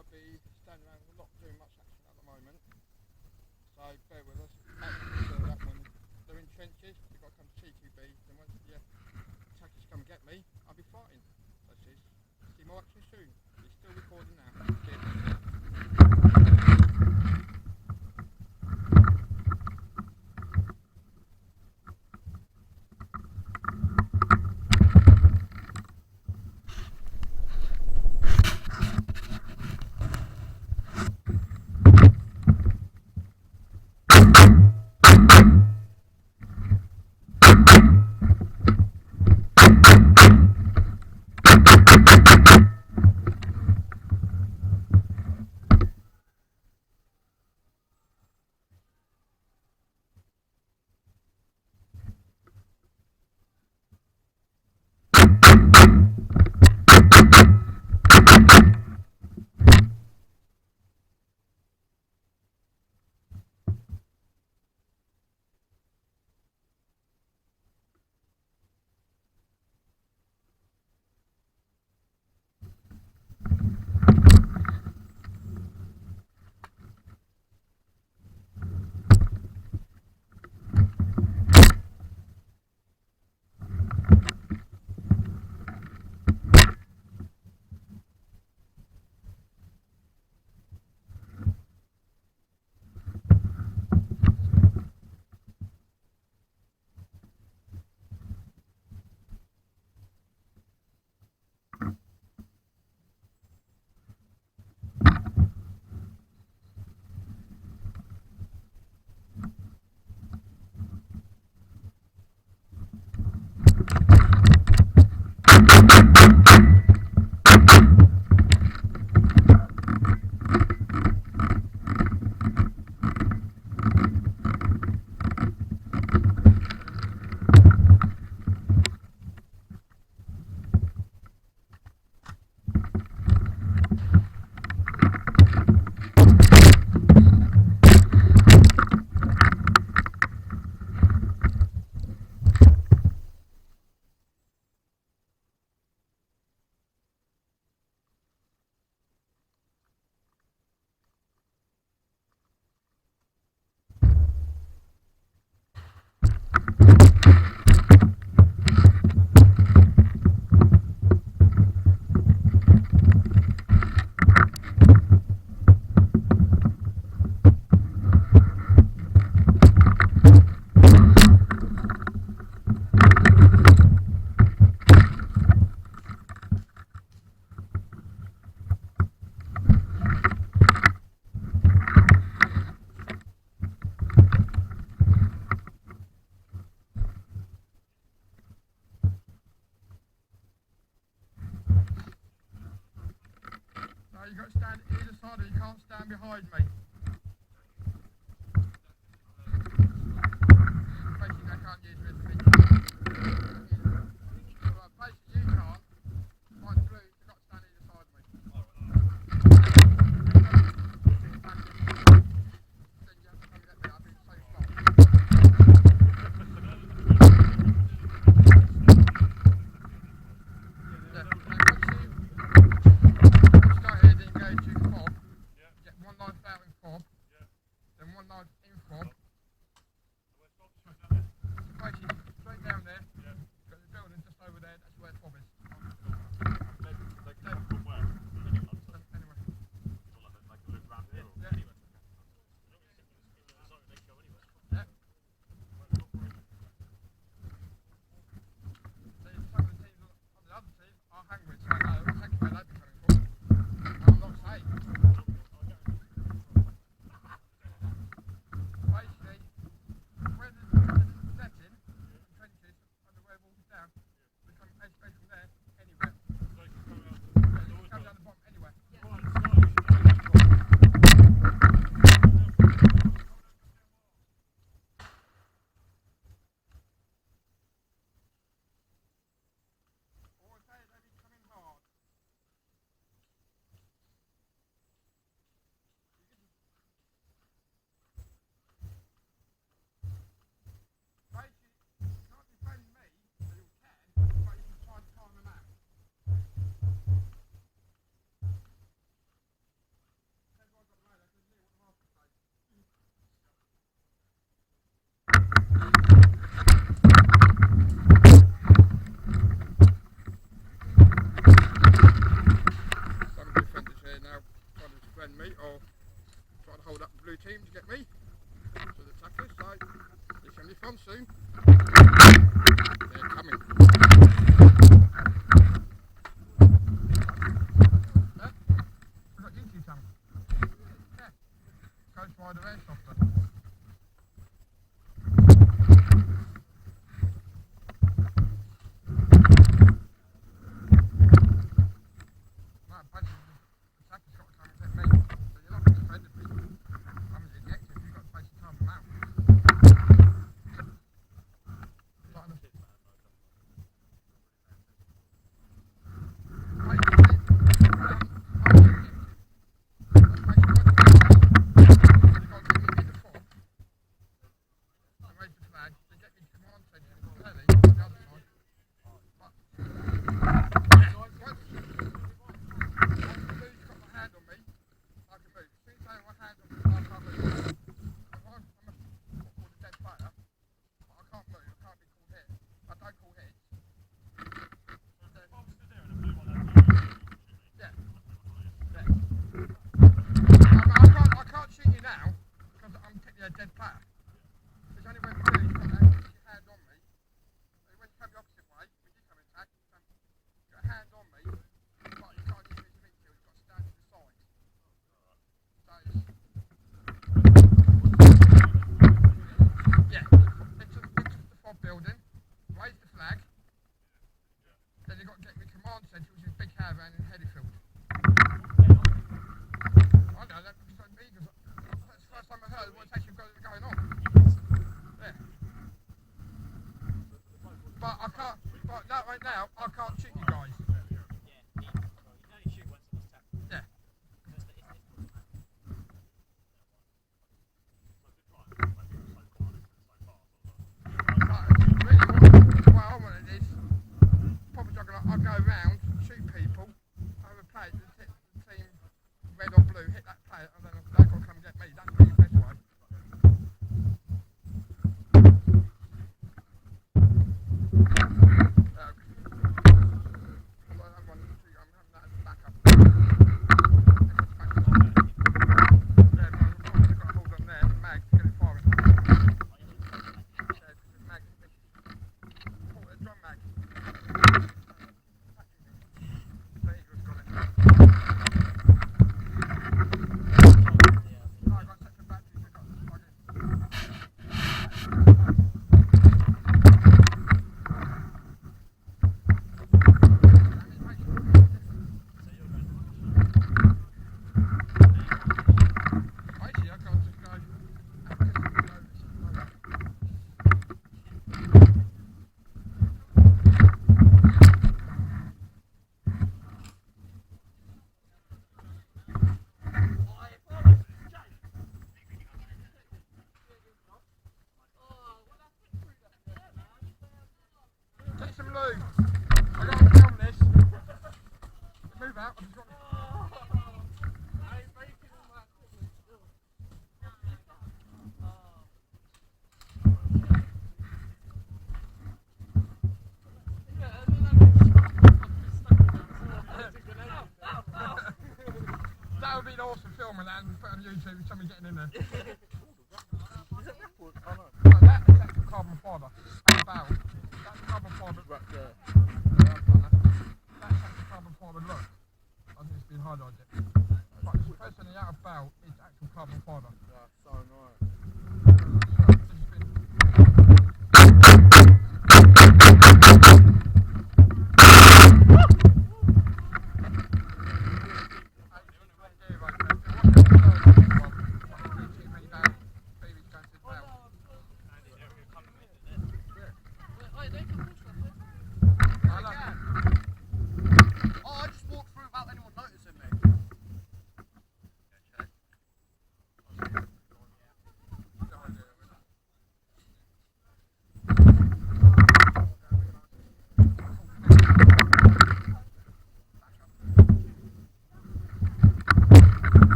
I'll be standing around not doing much action at the moment. So bear with us. That when they're in trenches, they've got to come to CQB. Then once the attackers come and get me, I'll be fighting. So see more action soon. It's still recording now. Cheers. You've got to stand either side or you can't stand behind me. Basically, I can't use this feature. Right, basically, you can't. Like the blue, you've got to stand either side of me. Then you have to come get me, I've been so strong. me or try to hold up the blue team to get me. So the attackers, so it's going to be fun soon. They're coming. Yeah? We've got YouTube channel. Yeah. Coach Rider Airsofter. I'll go around, shoot people, have a play, the team red or blue, hit that player, and then they've got to come and get me. That's the best way. That would be an awesome film and that and put on YouTube with somebody getting in there. Is it record? Oh no. No, that is actual carbon fibre. That's barrel. That's carbon fibre. Right there. That's actual carbon fibre look. I think it's been highlighted. But the person in the out of barrel is actual carbon fibre. That's so nice.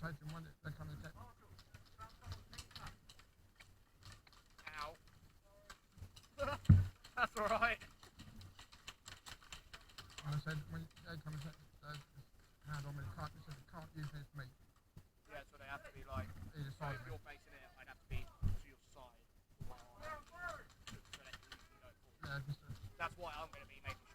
say to them when they come and attack. Ow. That's alright. And I said, when they come and attack, they hand on me, can't use this meat. Yeah, so they have to be like, Either so side if of me. you're facing it, I'd have to be to your side. So that you don't fall. Yeah, just That's why I'm going to be making